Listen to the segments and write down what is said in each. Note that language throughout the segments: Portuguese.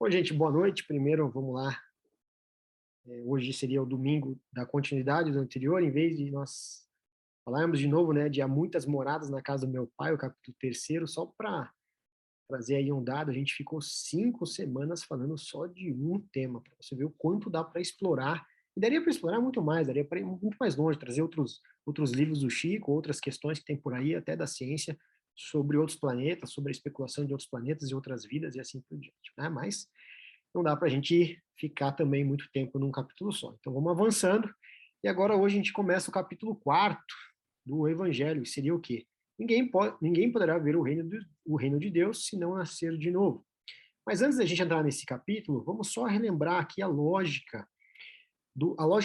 Bom, gente, boa noite. Primeiro, vamos lá. Hoje seria o domingo da continuidade do anterior, em vez de nós falarmos de novo, né, de há muitas moradas na casa do meu pai, o capítulo terceiro, só para trazer aí um dado, a gente ficou 5 semanas falando só de um tema, para você ver o quanto dá para explorar. E daria para explorar muito mais, daria para ir muito mais longe, trazer outros livros do Chico, outras questões que tem por aí, até da ciência, sobre outros planetas, sobre a especulação de outros planetas e outras vidas e assim por diante, né? Mas não dá para a gente ficar também muito tempo num capítulo só. Então vamos avançando. E agora hoje a gente começa o capítulo quarto do Evangelho. E seria o quê? Ninguém poderá ver o reino de Deus se não nascer de novo. Mas antes da gente entrar nesse capítulo, vamos só relembrar aqui a lógica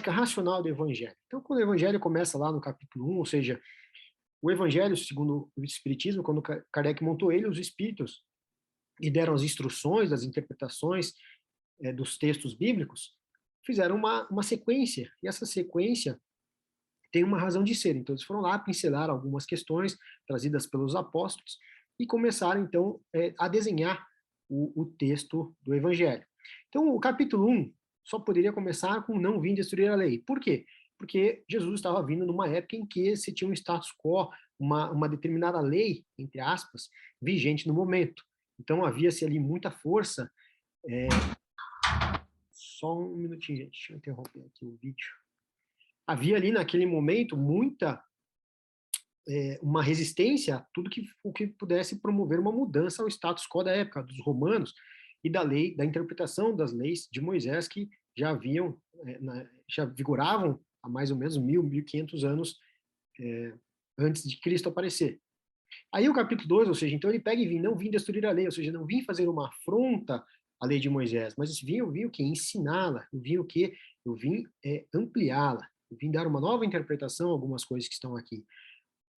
racional do Evangelho. Então, quando o Evangelho começa lá no capítulo 1, ou seja, o Evangelho, segundo o Espiritismo, quando Kardec montou ele, os Espíritos, e deram as instruções, as interpretações dos textos bíblicos, fizeram uma sequência, e essa sequência tem uma razão de ser. Então, eles foram lá pincelar algumas questões trazidas pelos apóstolos e começaram, então, a desenhar o texto do Evangelho. Então, o capítulo 1 só poderia começar com não vim destruir a lei. Por quê? Porque Jesus estava vindo numa época em que se tinha um status quo, uma determinada lei, entre aspas, vigente no momento. Então, havia-se ali muita força. Só um minutinho, gente, deixa eu interromper aqui o vídeo. Havia ali naquele momento uma resistência a tudo que pudesse promover uma mudança ao status quo da época dos romanos e da lei, da interpretação das leis de Moisés que já haviam, já vigoravam há mais ou menos 1.500 anos antes de Cristo aparecer. Aí o capítulo 2, ou seja, então ele pega e não vim destruir a lei, ou seja, não vim fazer uma afronta à lei de Moisés, mas eu vim o quê? Ensiná-la, eu vim o quê? Eu vim ampliá-la, eu vim dar uma nova interpretação a algumas coisas que estão aqui.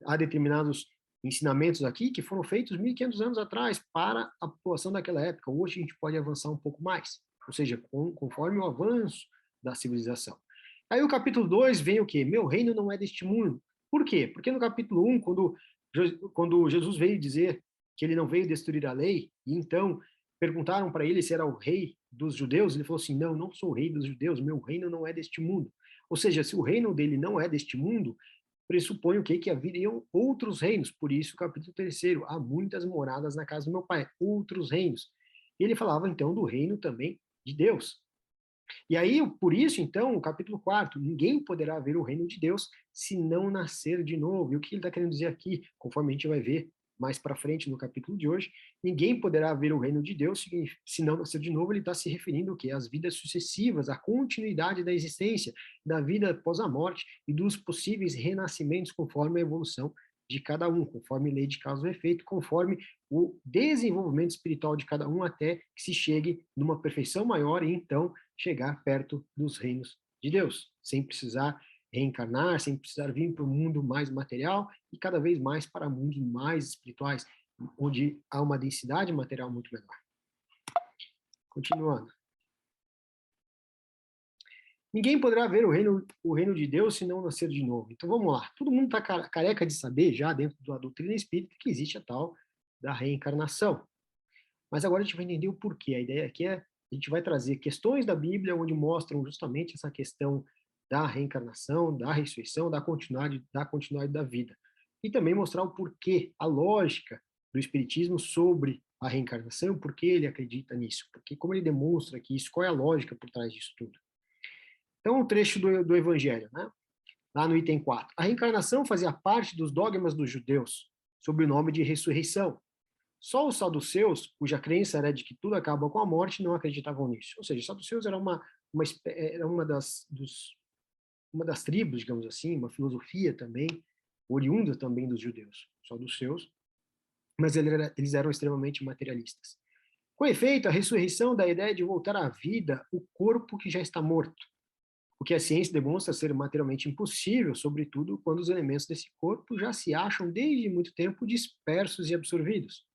Há determinados ensinamentos aqui que foram feitos 1.500 anos atrás para a população daquela época. Hoje a gente pode avançar um pouco mais, ou seja, conforme o avanço da civilização. Aí o capítulo 2 vem o quê? Meu reino não é deste mundo. Por quê? Porque no capítulo 1, quando Jesus veio dizer que ele não veio destruir a lei, e então perguntaram para ele se era o rei dos judeus, ele falou assim, não, não sou o rei dos judeus, meu reino não é deste mundo. Ou seja, se o reino dele não é deste mundo, pressupõe o quê? Que haveriam outros reinos. Por isso, o capítulo terceiro, há muitas moradas na casa do meu pai, outros reinos. E ele falava, então, do reino também de Deus. E aí, por isso, então, o capítulo quarto, ninguém poderá ver o reino de Deus se não nascer de novo. E o que ele está querendo dizer aqui, conforme a gente vai ver mais para frente no capítulo de hoje, ninguém poderá ver o reino de Deus se não nascer de novo. Ele está se referindo ao quê? Às vidas sucessivas, à continuidade da existência, da vida após a morte e dos possíveis renascimentos conforme a evolução de cada um, conforme lei de causa e efeito, conforme o desenvolvimento espiritual de cada um até que se chegue numa perfeição maior e então chegar perto dos reinos de Deus, sem precisar reencarnar, sem precisar vir para o mundo mais material e cada vez mais para mundos mais espirituais, onde há uma densidade material muito menor. Continuando. Ninguém poderá ver o reino de Deus se não nascer de novo. Então vamos lá. Todo mundo está careca de saber, já dentro da doutrina espírita, que existe a tal da reencarnação. Mas agora a gente vai entender o porquê. A ideia aqui é a gente vai trazer questões da Bíblia onde mostram justamente essa questão da reencarnação, da ressurreição, da continuidade da vida. E também mostrar o porquê, a lógica do Espiritismo sobre a reencarnação, por que ele acredita nisso, porque como ele demonstra que isso, qual é a lógica por trás disso tudo. Então, o trecho do Evangelho, né? Lá no item 4. A reencarnação fazia parte dos dogmas dos judeus, sob o nome de ressurreição. Só os saduceus, cuja crença era de que tudo acaba com a morte, não acreditavam nisso. Ou seja, os saduceus era uma das tribos, digamos assim, uma filosofia também, oriunda também dos judeus, saduceus, mas eles eram extremamente materialistas. Com efeito, a ressurreição da ideia de voltar à vida o corpo que já está morto, o que a ciência demonstra ser materialmente impossível, sobretudo quando os elementos desse corpo já se acham desde muito tempo dispersos e absorvidos.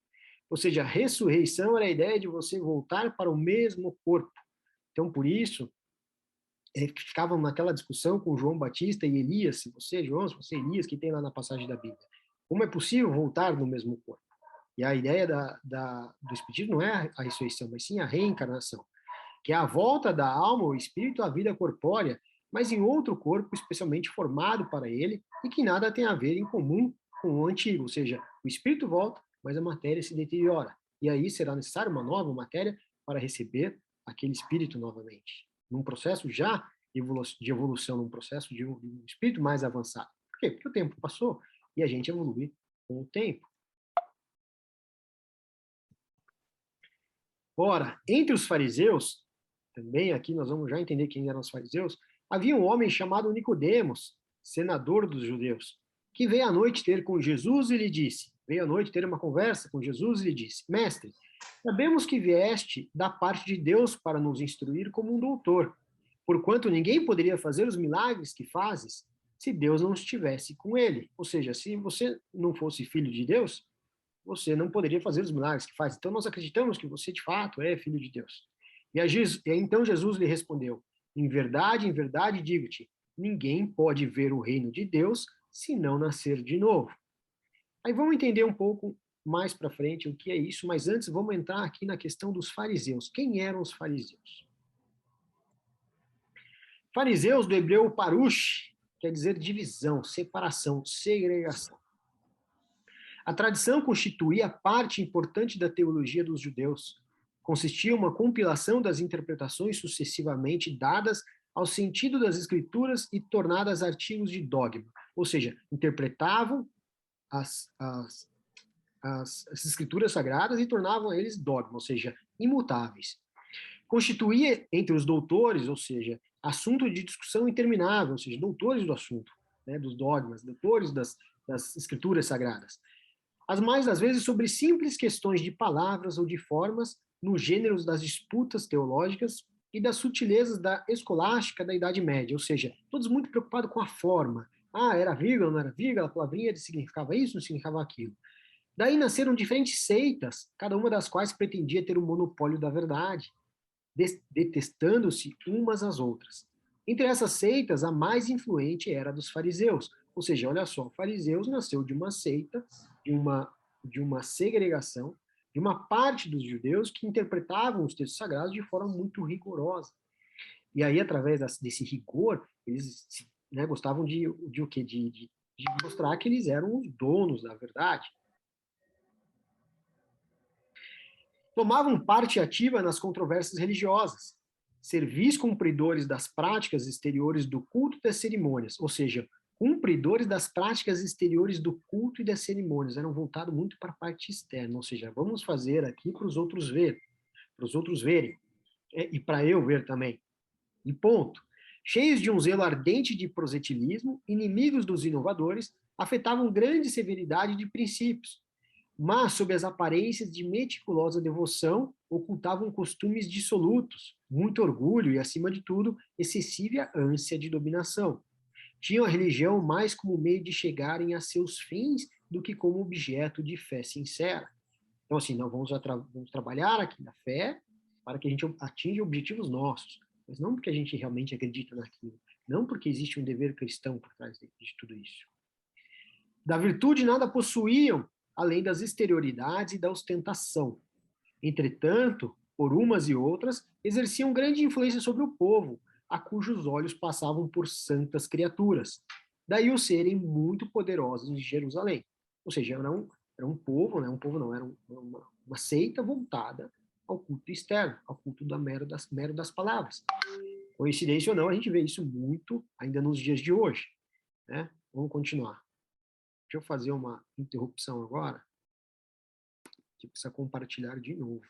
Ou seja, a ressurreição era a ideia de você voltar para o mesmo corpo. Então, por isso, ficavam naquela discussão com João Batista e Elias, se você é João, se você é Elias, que tem lá na passagem da Bíblia. Como é possível voltar no mesmo corpo? E a ideia do espiritismo não é a ressurreição, mas sim a reencarnação, que é a volta da alma, o espírito, à vida corpórea, mas em outro corpo especialmente formado para ele e que nada tem a ver em comum com o antigo, ou seja, o espírito volta, mas a matéria se deteriora. E aí será necessária uma nova matéria para receber aquele espírito novamente, num processo já de evolução, num processo de um espírito mais avançado. Por quê? Porque o tempo passou e a gente evolui com o tempo. Ora, entre os fariseus, também aqui nós vamos já entender quem eram os fariseus, havia um homem chamado Nicodemos, senador dos judeus, que veio à noite ter com Jesus e lhe disse, veio à noite ter uma conversa com Jesus e lhe disse, mestre, sabemos que vieste da parte de Deus para nos instruir como um doutor, porquanto ninguém poderia fazer os milagres que fazes se Deus não estivesse com ele. Ou seja, se você não fosse filho de Deus, você não poderia fazer os milagres que faz. Então nós acreditamos que você de fato é filho de Deus. E então Jesus lhe respondeu, em verdade digo-te, ninguém pode ver o reino de Deus se não nascer de novo. Aí vamos entender um pouco mais para frente o que é isso, mas antes vamos entrar aqui na questão dos fariseus. Quem eram os fariseus? Fariseus, do hebreu parush, quer dizer divisão, separação, segregação. A tradição constituía parte importante da teologia dos judeus. Consistia em uma compilação das interpretações sucessivamente dadas ao sentido das escrituras e tornadas artigos de dogma. Ou seja, interpretavam as escrituras sagradas e tornavam eles dogma, ou seja, imutáveis. Constituía entre os doutores, ou seja, assunto de discussão interminável, ou seja, doutores do assunto, né, dos dogmas, doutores das escrituras sagradas. As mais das vezes sobre simples questões de palavras ou de formas, nos gêneros das disputas teológicas e das sutilezas da escolástica da Idade Média, ou seja, todos muito preocupados com a forma. Ah, era vírgula, não era vírgula, a palavrinha significava isso, não significava aquilo. Daí nasceram diferentes seitas, cada uma das quais pretendia ter o monopólio da verdade, detestando-se umas às outras. Entre essas seitas, a mais influente era a dos fariseus. Ou seja, olha só, fariseus nasceu de uma seita, de uma segregação, de uma parte dos judeus que interpretavam os textos sagrados de forma muito rigorosa. E aí, através desse rigor, eles, né, gostavam de o quê? De mostrar que eles eram os donos da verdade. Tomavam parte ativa nas controvérsias religiosas, servis cumpridores das práticas exteriores do culto e das cerimônias, ou seja, cumpridores das práticas exteriores do culto e das cerimônias, eram voltados muito para a parte externa, ou seja, vamos fazer aqui para os outros verem, e para eu ver também. E ponto. Cheios de um zelo ardente de proselitismo, inimigos dos inovadores, afetavam grande severidade de princípios, mas, sob as aparências de meticulosa devoção, ocultavam costumes dissolutos, muito orgulho e, acima de tudo, excessiva ânsia de dominação. Tinham a religião mais como meio de chegarem a seus fins do que como objeto de fé sincera. Então, assim, nós vamos trabalhar aqui na fé para que a gente atinja objetivos nossos, mas não porque a gente realmente acredita naquilo, não porque existe um dever cristão por trás de tudo isso. Da virtude nada possuíam, além das exterioridades e da ostentação. Entretanto, por umas e outras, exerciam grande influência sobre o povo, a cujos olhos passavam por santas criaturas. Daí o serem muito poderosos em Jerusalém. Ou seja, era um povo, né? Um povo não, era uma seita voltada ao culto externo, ao culto da mero das palavras. Coincidência ou não, a gente vê isso muito ainda nos dias de hoje. Né? Vamos continuar. Deixa eu fazer uma interrupção agora, que precisa compartilhar de novo.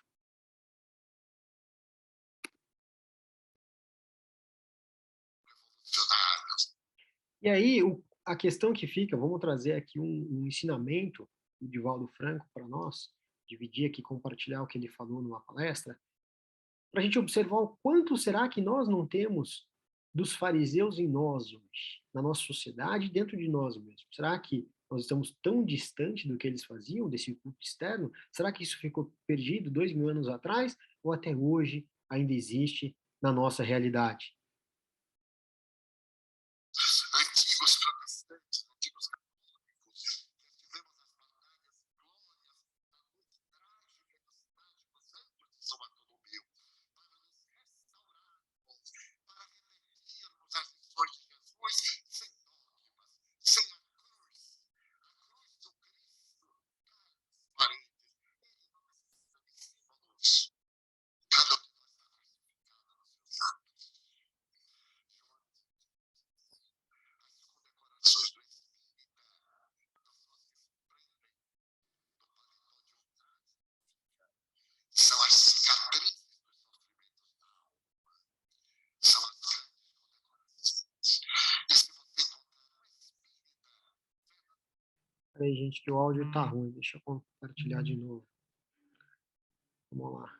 E aí, a questão que fica, vamos trazer aqui um ensinamento do Divaldo Franco para nós, dividir aqui, compartilhar o que ele falou numa palestra, para a gente observar o quanto será que nós não temos dos fariseus em nós hoje, na nossa sociedade, dentro de nós mesmos. Será que nós estamos tão distante do que eles faziam, desse culto externo? Será que isso ficou perdido 2000 anos atrás? Ou até hoje ainda existe na nossa realidade? Antigos protestantes, antigos católicos, tivemos as batalhas glórias da Peraí, gente, que o áudio tá ruim. Deixa eu compartilhar de novo. Vamos lá.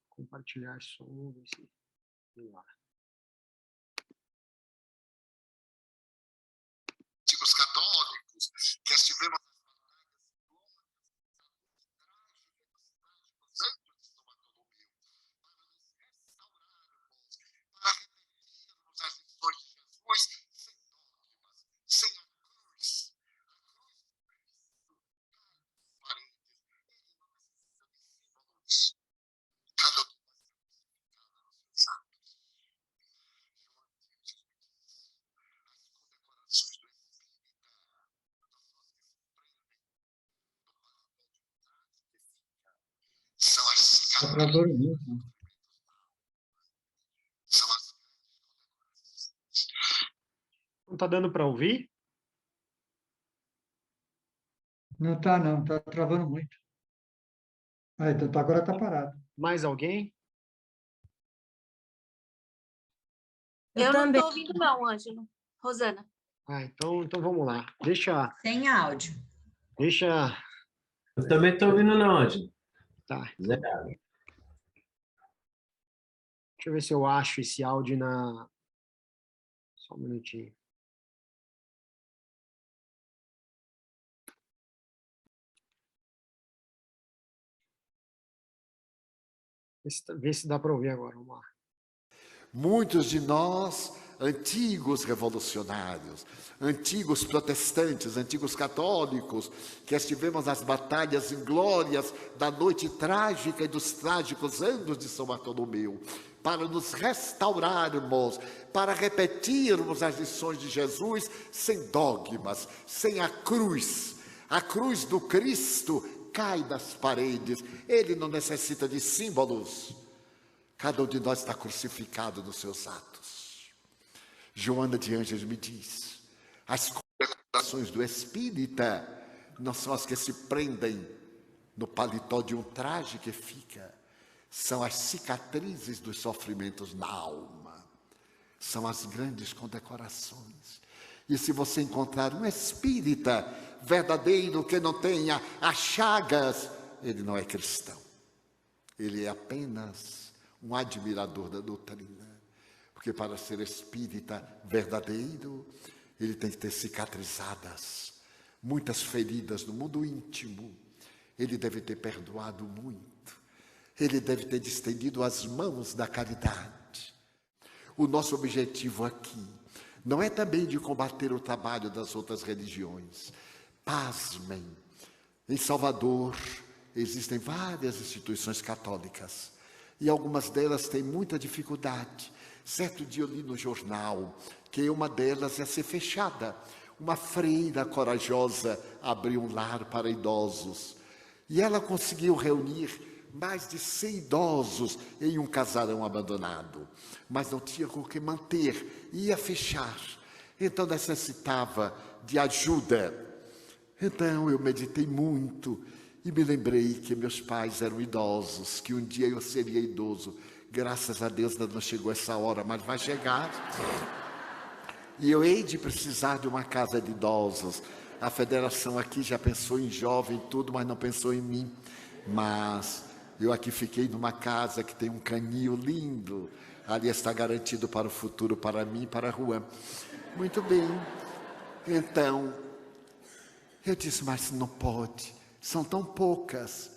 Compartilhar som, ver se... Vamos lá. Antigos católicos, que estivemos Não tá dando para ouvir? Não está, não. Está travando muito. Então, agora está parado. Mais alguém? Eu não estou ouvindo, não, Ângelo. Rosana. Então vamos lá. Sem áudio. Eu também estou ouvindo, não, Ângelo. Tá. Zerado. Deixa eu ver se eu acho esse áudio na... Só um minutinho. Vê se dá para ouvir agora. Vamos lá. Muitos de nós, antigos revolucionários, antigos protestantes, antigos católicos, que estivemos nas batalhas inglórias da noite trágica e dos trágicos anos de São Bartolomeu, para nos restaurarmos, para repetirmos as lições de Jesus sem dogmas, sem a cruz. A cruz do Cristo cai das paredes, ele não necessita de símbolos. Cada um de nós está crucificado nos seus atos. Joana de Ângeles me diz, as condecorações do espírita não são as que se prendem no paletó de um traje que fica, são as cicatrizes dos sofrimentos na alma, são as grandes condecorações. E se você encontrar um espírita verdadeiro que não tenha as chagas, ele não é cristão, ele é apenas um admirador da doutrina, porque para ser espírita verdadeiro, ele tem que ter cicatrizadas, muitas feridas no mundo íntimo, ele deve ter perdoado muito, ele deve ter estendido as mãos da caridade. O nosso objetivo aqui não é também de combater o trabalho das outras religiões. Pasmem, em Salvador existem várias instituições católicas, e algumas delas têm muita dificuldade. Certo dia eu li no jornal que uma delas ia ser fechada. Uma freira corajosa abriu um lar para idosos. E ela conseguiu reunir mais de 100 idosos em um casarão abandonado. Mas não tinha com que manter, ia fechar. Então necessitava de ajuda. Então eu meditei muito. E me lembrei que meus pais eram idosos, que um dia eu seria idoso. Graças a Deus ainda não chegou essa hora, mas vai chegar. E eu hei de precisar de uma casa de idosos. A federação aqui já pensou em jovem e tudo, mas não pensou em mim. Mas eu aqui fiquei numa casa que tem um canil lindo. Ali está garantido para o futuro, para mim e para a rua. Muito bem. Então, eu disse, mas não pode. São tão poucas.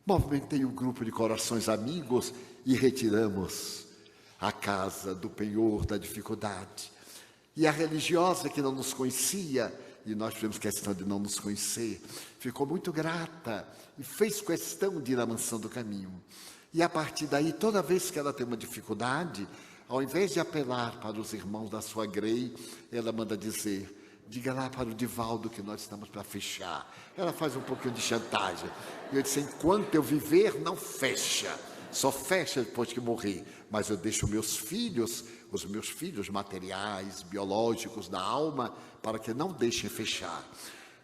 Movimentei um grupo de corações amigos e retiramos a casa do penhor da dificuldade. E a religiosa que não nos conhecia, e nós tivemos questão de não nos conhecer, ficou muito grata e fez questão de ir à Mansão do Caminho. E a partir daí, toda vez que ela tem uma dificuldade, ao invés de apelar para os irmãos da sua grei, ela manda dizer, diga lá para o Divaldo que nós estamos para fechar. Ela faz um pouquinho de chantagem. E eu disse, enquanto eu viver, não fecha. Só fecha depois que morrer. Mas eu deixo os meus filhos materiais, biológicos, da alma, para que não deixem fechar.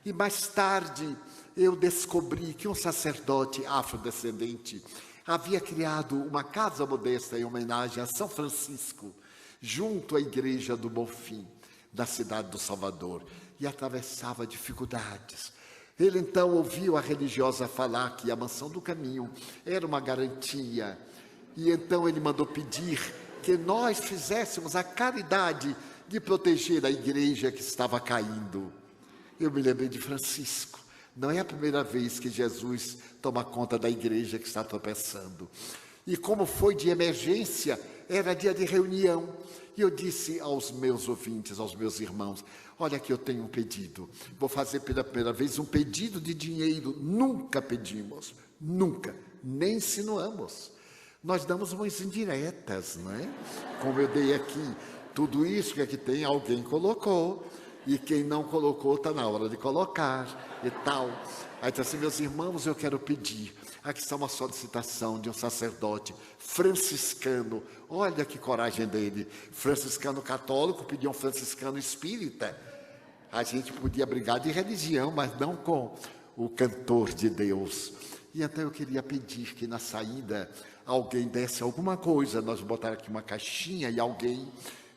E mais tarde, eu descobri que um sacerdote afrodescendente havia criado uma casa modesta em homenagem a São Francisco, junto à igreja do Bonfim. da cidade do Salvador e atravessava dificuldades. Ele então ouviu a religiosa falar que a Mansão do Caminho era uma garantia. E então ele mandou pedir que nós fizéssemos a caridade de proteger a igreja que estava caindo. Eu me lembrei de Francisco. Não é a primeira vez que Jesus toma conta da igreja que está tropeçando. E como foi de emergência, era dia de reunião. E eu disse aos meus ouvintes, aos meus irmãos, olha aqui eu tenho um pedido. Vou fazer pela primeira vez um pedido de dinheiro. Nunca pedimos, nunca, nem insinuamos. Nós damos umas indiretas, não é? Como eu dei aqui, tudo isso que aqui tem, alguém colocou. E quem não colocou, está na hora de colocar e tal. Aí disse assim, meus irmãos, eu quero pedir. Aqui está uma solicitação de um sacerdote franciscano. Olha que coragem dele. Franciscano católico pediu um franciscano espírita. A gente podia brigar de religião, mas não com o cantor de Deus. E então eu queria pedir que na saída alguém desse alguma coisa. Nós botar aqui uma caixinha e alguém...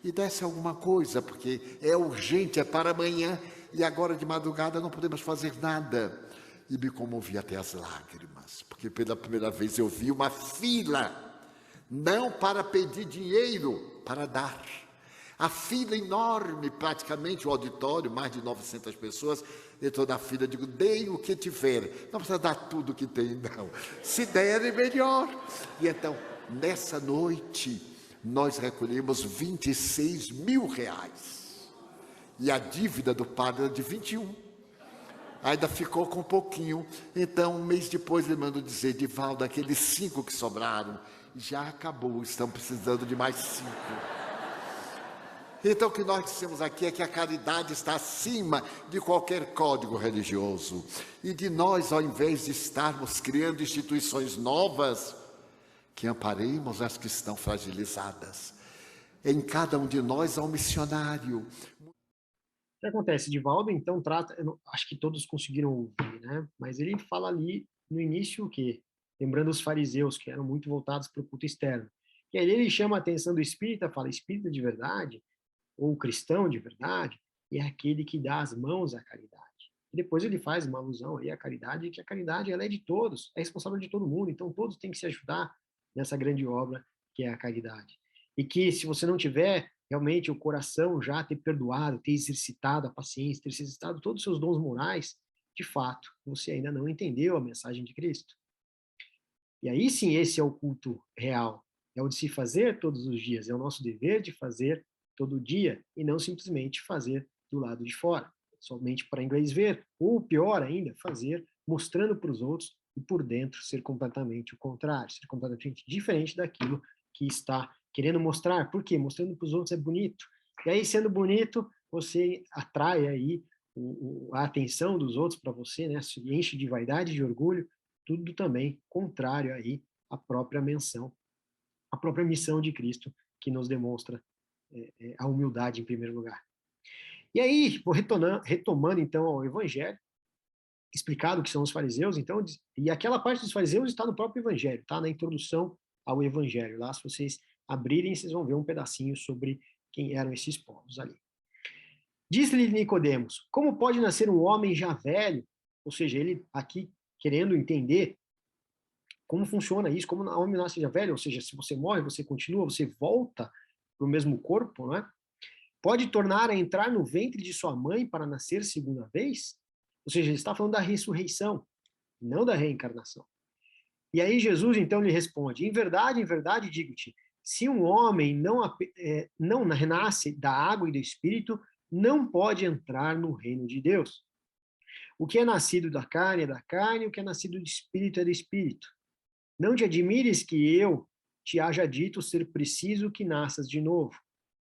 e desse alguma coisa, porque é urgente, é para amanhã, e agora de madrugada não podemos fazer nada. E me comovi até as lágrimas, porque pela primeira vez eu vi uma fila, não para pedir dinheiro, para dar. A fila enorme, praticamente o auditório, mais de 900 pessoas, entrou na fila, digo, deem o que tiver, não precisa dar tudo que tem, não. Se derem, melhor. E então, nessa noite... nós recolhemos 26 mil reais. E a dívida do padre era de 21. Ainda ficou com um pouquinho. Então, um mês depois, ele mandou dizer, Divaldo, aqueles 5 que sobraram, já acabou, estão precisando de mais 5. Então, o que nós dissemos aqui é que a caridade está acima de qualquer código religioso. E de nós, ao invés de estarmos criando instituições novas, que amparemos as que estão fragilizadas. Em cada um de nós há um missionário. O que acontece? Divaldo, então, trata... acho que todos conseguiram ouvir, né? Mas ele fala ali, no início, o quê? Lembrando os fariseus, que eram muito voltados para o culto externo. E aí ele chama a atenção do espírita, fala, espírita de verdade, ou cristão de verdade, é aquele que dá as mãos à caridade. E depois ele faz uma alusão aí à caridade, que a caridade ela é de todos, é responsável de todo mundo, então todos têm que se ajudar nessa grande obra que é a caridade. E que se você não tiver realmente o coração já ter perdoado, ter exercitado a paciência, ter exercitado todos os seus dons morais, de fato, você ainda não entendeu a mensagem de Cristo. E aí sim, esse é o culto real. É o de se fazer todos os dias, é o nosso dever de fazer todo dia, e não simplesmente fazer do lado de fora, somente para inglês ver, ou pior ainda, fazer mostrando para os outros e por dentro ser completamente o contrário, ser completamente diferente daquilo que está querendo mostrar. Por quê? Mostrando para os outros é bonito. E aí, sendo bonito, você atrai aí a atenção dos outros para você, né? Se enche de vaidade e de orgulho, tudo também contrário aí à própria missão de Cristo, que nos demonstra a humildade em primeiro lugar. E aí, vou retomando então ao Evangelho, explicado o que são os fariseus, então, e aquela parte dos fariseus está no próprio Evangelho, tá? Na introdução ao Evangelho. Lá, se vocês abrirem, vocês vão ver um pedacinho sobre quem eram esses povos ali. Diz-lhe Nicodemos, como pode nascer um homem já velho? Ou seja, ele aqui querendo entender como funciona isso, como o homem nasce já velho, ou seja, se você morre, você continua, você volta para o mesmo corpo, não é? Pode tornar a entrar no ventre de sua mãe para nascer segunda vez? Ou seja, ele está falando da ressurreição, não da reencarnação. E aí Jesus, então, lhe responde, em verdade, digo-te, se um homem não renasce da água e do Espírito, não pode entrar no reino de Deus. O que é nascido da carne é da carne, o que é nascido do Espírito é do Espírito. Não te admires que eu te haja dito ser preciso que nasças de novo.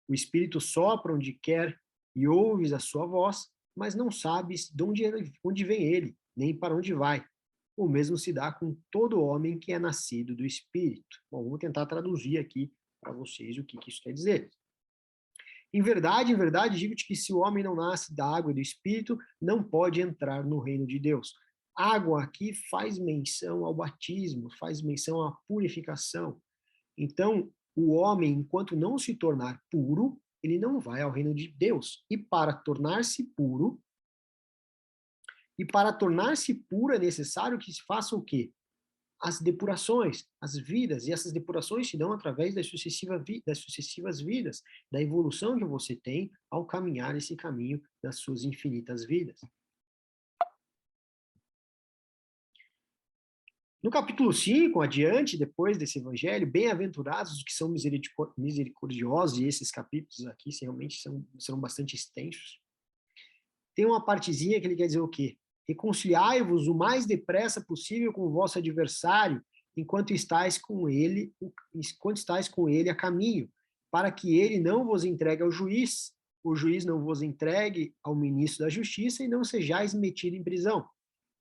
O Espírito sopra onde quer e ouves a sua voz, mas não sabes de onde vem ele, nem para onde vai. O mesmo se dá com todo homem que é nascido do Espírito. Bom, vou tentar traduzir aqui para vocês o que isso quer dizer. Em verdade, digo-te que se o homem não nasce da água e do Espírito, não pode entrar no reino de Deus. Água aqui faz menção ao batismo, faz menção à purificação. Então, o homem, enquanto não se tornar puro, ele não vai ao reino de Deus. E para tornar-se puro é necessário que se faça o quê? As depurações, as vidas, e essas depurações se dão através das sucessivas vidas, da evolução que você tem ao caminhar esse caminho das suas infinitas vidas. No capítulo 5, adiante, depois desse evangelho, bem-aventurados os que são misericordiosos, e esses capítulos aqui realmente serão bastante extensos. Tem uma partezinha que ele quer dizer o quê? Reconciliai-vos o mais depressa possível com o vosso adversário, enquanto estáis com ele a caminho, para que ele não vos entregue ao juiz, o juiz não vos entregue ao ministro da justiça, e não sejais metido em prisão.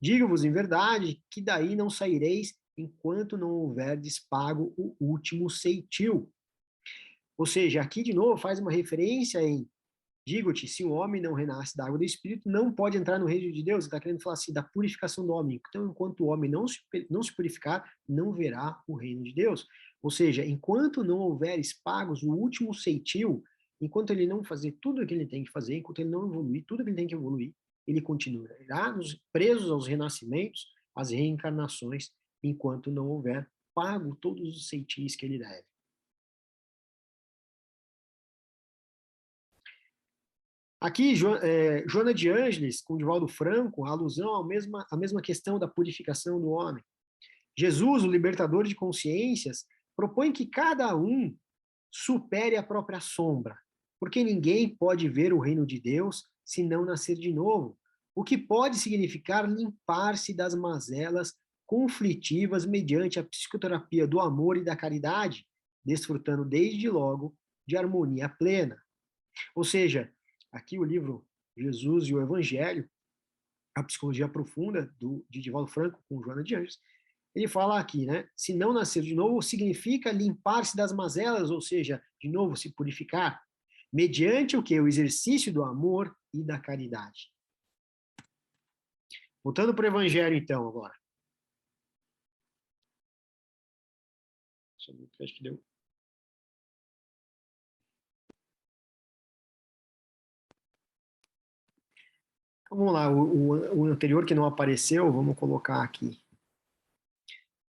Digo-vos em verdade que daí não saireis enquanto não houverdes pago o último ceitil. Ou seja, aqui de novo faz uma referência em: digo-te, se o homem não renasce da água do Espírito, não pode entrar no reino de Deus. Ele está querendo falar assim, da purificação do homem. Então, enquanto o homem não se purificar, não verá o reino de Deus. Ou seja, enquanto não houveres pagos o último ceitil, enquanto ele não fazer tudo o que ele tem que fazer, enquanto ele não evoluir tudo o que ele tem que evoluir, ele continuará presos aos renascimentos, às reencarnações, enquanto não houver pago todos os ceitis que ele deve. Aqui, Joana de Ângeles, com Divaldo Franco, a alusão à mesma questão da purificação do homem. Jesus, o libertador de consciências, propõe que cada um supere a própria sombra, porque ninguém pode ver o reino de Deus se não nascer de novo, o que pode significar limpar-se das mazelas conflitivas mediante a psicoterapia do amor e da caridade, desfrutando desde logo de harmonia plena. Ou seja, aqui o livro Jesus e o Evangelho, a psicologia profunda de Divaldo Franco com Joana de Ângeles, ele fala aqui, né? Se não nascer de novo, significa limpar-se das mazelas, ou seja, de novo, se purificar, mediante o que? O exercício do amor e da caridade. Voltando para o Evangelho, então, agora. Acho que deu. Então, vamos lá, o anterior que não apareceu, vamos colocar aqui.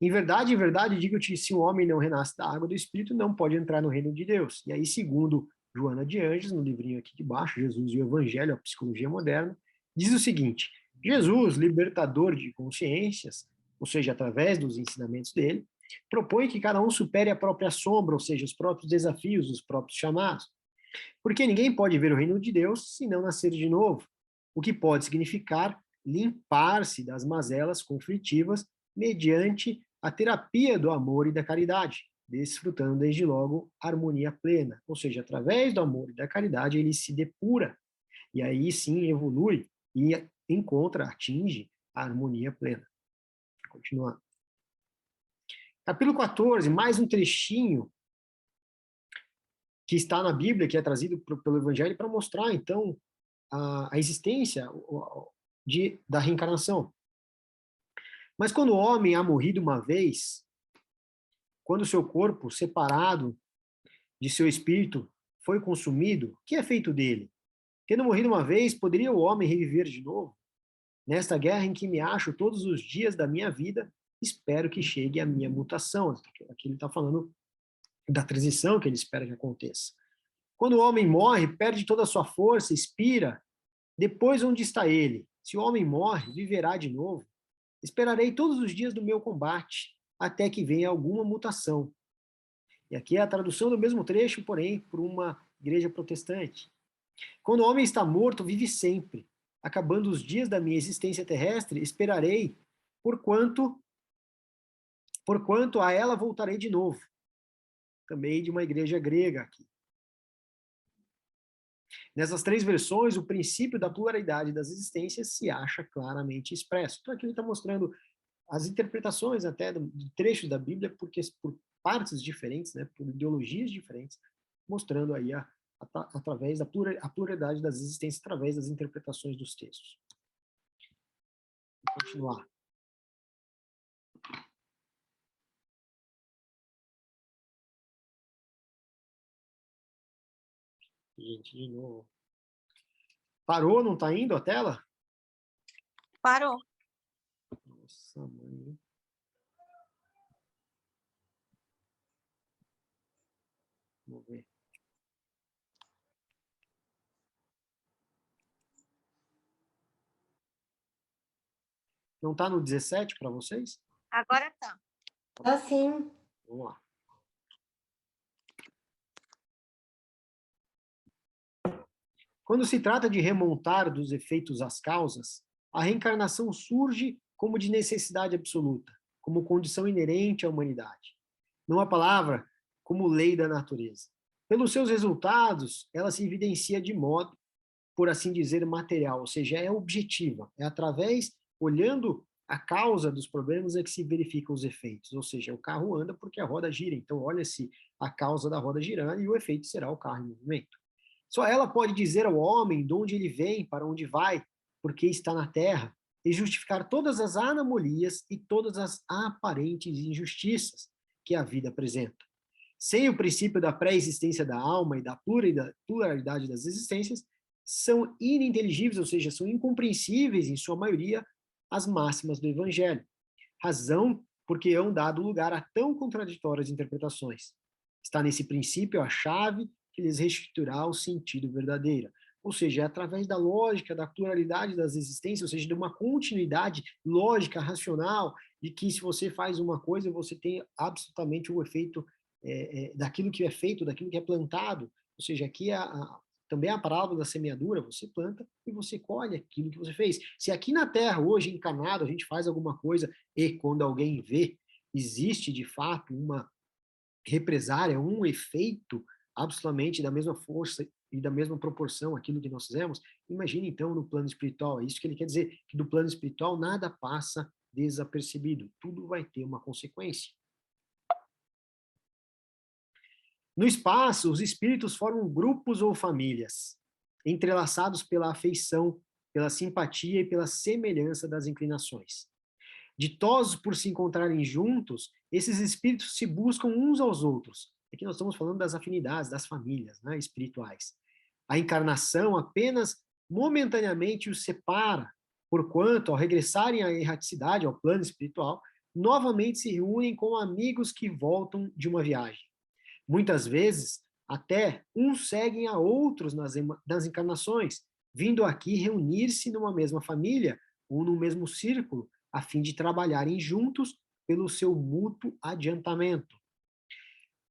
Em verdade, digo-te, se o homem não renasce da água do Espírito, não pode entrar no reino de Deus. E aí, segundo Joana de Ângeles, no livrinho aqui de baixo, Jesus e o Evangelho, a Psicologia Moderna, diz o seguinte: Jesus, libertador de consciências, ou seja, através dos ensinamentos dele, propõe que cada um supere a própria sombra, ou seja, os próprios desafios, os próprios chamados. Porque ninguém pode ver o reino de Deus se não nascer de novo, o que pode significar limpar-se das mazelas conflitivas mediante a terapia do amor e da caridade, desfrutando desde logo harmonia plena. Ou seja, através do amor e da caridade, ele se depura, e aí sim evolui e atinge a harmonia plena. Vou continuar. Capítulo 14, mais um trechinho que está na Bíblia, que é trazido pelo Evangelho para mostrar, então, a existência da reencarnação. Mas quando o homem há morrido uma vez, quando o seu corpo, separado de seu espírito, foi consumido, o que é feito dele? Tendo morrido uma vez, poderia o homem reviver de novo? Nesta guerra em que me acho todos os dias da minha vida, espero que chegue a minha mutação. Aqui ele está falando da transição que ele espera que aconteça. Quando o homem morre, perde toda a sua força, expira. Depois, onde está ele? Se o homem morre, viverá de novo. Esperarei todos os dias do meu combate, até que venha alguma mutação. E aqui é a tradução do mesmo trecho, porém, por uma igreja protestante. Quando o homem está morto, vive sempre. Acabando os dias da minha existência terrestre, esperarei, porquanto a ela voltarei de novo. Também de uma igreja grega aqui. Nessas três versões, o princípio da pluralidade das existências se acha claramente expresso. Então, aqui ele está mostrando as interpretações até de trechos da Bíblia, porque por partes diferentes, né, por ideologias diferentes, mostrando aí através da pluralidade das existências, através das interpretações dos textos. Vou continuar. Gente, de novo. Parou? Não está indo a tela? Parou. Nossa, mãe. Vamos ver. Não está no 17 para vocês? Agora tá. Tá sim. Vamos lá. Quando se trata de remontar dos efeitos às causas, a reencarnação surge como de necessidade absoluta, como condição inerente à humanidade. Não a palavra como lei da natureza. Pelos seus resultados, ela se evidencia de modo, por assim dizer, material, ou seja, é objetiva. É através, olhando a causa dos problemas, é que se verificam os efeitos. Ou seja, o carro anda porque a roda gira. Então, olha-se a causa da roda girando e o efeito será o carro em movimento. Só ela pode dizer ao homem de onde ele vem, para onde vai, porque está na terra, e justificar todas as anomalias e todas as aparentes injustiças que a vida apresenta. Sem o princípio da pré-existência da alma e da pluralidade das existências, são ininteligíveis, ou seja, são incompreensíveis, em sua maioria, as máximas do Evangelho. Razão porque hão dado lugar a tão contraditórias interpretações. Está nesse princípio a chave que lhes restituirá o sentido verdadeiro. Ou seja, é através da lógica, da pluralidade das existências, ou seja, de uma continuidade lógica, racional, de que se você faz uma coisa, você tem absolutamente o efeito daquilo que é feito, daquilo que é plantado. Ou seja, aqui também a parábola da semeadura, você planta e você colhe aquilo que você fez. Se aqui na Terra, hoje, encarnado, a gente faz alguma coisa e quando alguém vê, existe de fato uma represária, um efeito absolutamente da mesma força e da mesma proporção aquilo que nós fizemos, imagine então no plano espiritual. É isso que ele quer dizer, que do plano espiritual nada passa desapercebido, tudo vai ter uma consequência. No espaço, os espíritos formam grupos ou famílias, entrelaçados pela afeição, pela simpatia e pela semelhança das inclinações. Ditosos por se encontrarem juntos, esses espíritos se buscam uns aos outros. Aqui nós estamos falando das afinidades, das famílias, né, espirituais. A encarnação apenas momentaneamente os separa, porquanto, ao regressarem à erraticidade, ao plano espiritual, novamente se reúnem com amigos que voltam de uma viagem. Muitas vezes, até uns seguem a outros nas encarnações, vindo aqui reunir-se numa mesma família ou no mesmo círculo, a fim de trabalharem juntos pelo seu mútuo adiantamento.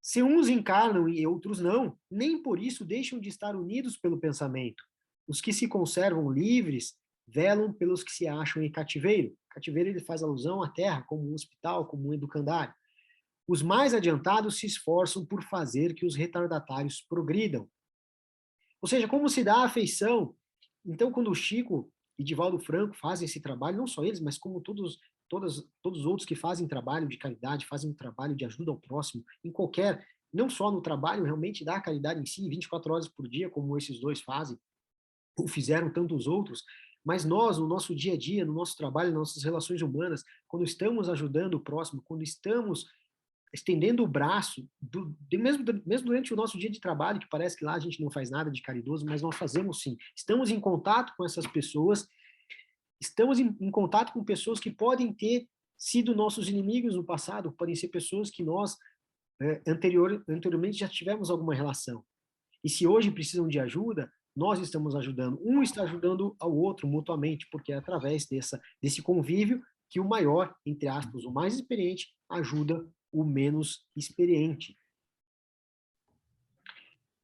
Se uns encarnam e outros não, nem por isso deixam de estar unidos pelo pensamento. Os que se conservam livres velam pelos que se acham em cativeiro. Cativeiro ele faz alusão à terra, como um hospital, como um educandário. Os mais adiantados se esforçam por fazer que os retardatários progridam. Ou seja, como se dá a afeição. Então, quando o Chico e Divaldo Franco fazem esse trabalho, não só eles, mas como todos os outros que fazem trabalho de caridade, fazem um trabalho de ajuda ao próximo, em qualquer, não só no trabalho realmente da caridade em si, 24 horas por dia, como esses dois fazem, ou fizeram tantos outros, mas nós, no nosso dia a dia, no nosso trabalho, nas nossas relações humanas, quando estamos ajudando o próximo, quando estamos estendendo o braço, mesmo durante o nosso dia de trabalho, que parece que lá a gente não faz nada de caridoso, mas nós fazemos sim. Estamos em contato com essas pessoas, estamos em contato com pessoas que podem ter sido nossos inimigos no passado, podem ser pessoas que nós anteriormente já tivemos alguma relação. E se hoje precisam de ajuda, nós estamos ajudando. Um está ajudando ao outro mutuamente, porque é através desse convívio que o maior, entre aspas, o mais experiente, ajuda o menos experiente.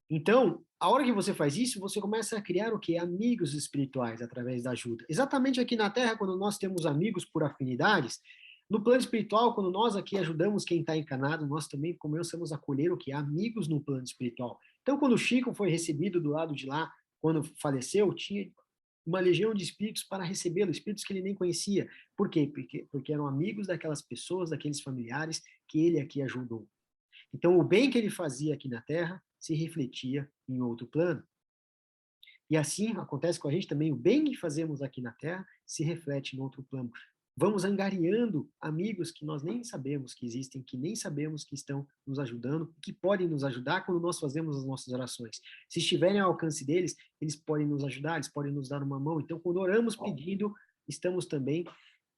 Então, a hora que você faz isso, você começa a criar o quê? Amigos espirituais através da ajuda. Exatamente aqui na Terra, quando nós temos amigos por afinidades, no plano espiritual, quando nós aqui ajudamos quem está encarnado, nós também começamos a acolher o quê? Amigos no plano espiritual. Então, quando o Chico foi recebido do lado de lá, quando faleceu, tinha uma legião de espíritos para recebê-lo, espíritos que ele nem conhecia. Por quê? Porque eram amigos daquelas pessoas, daqueles familiares que ele aqui ajudou. Então, o bem que ele fazia aqui na Terra se refletia em outro plano. E assim acontece com a gente também, o bem que fazemos aqui na Terra se reflete em outro plano. vamos angariando amigos que nós nem sabemos que existem, que nem sabemos que estão nos ajudando, que podem nos ajudar quando nós fazemos as nossas orações. Se estiverem ao alcance deles, eles podem nos ajudar, eles podem nos dar uma mão. Então, quando oramos pedindo, estamos também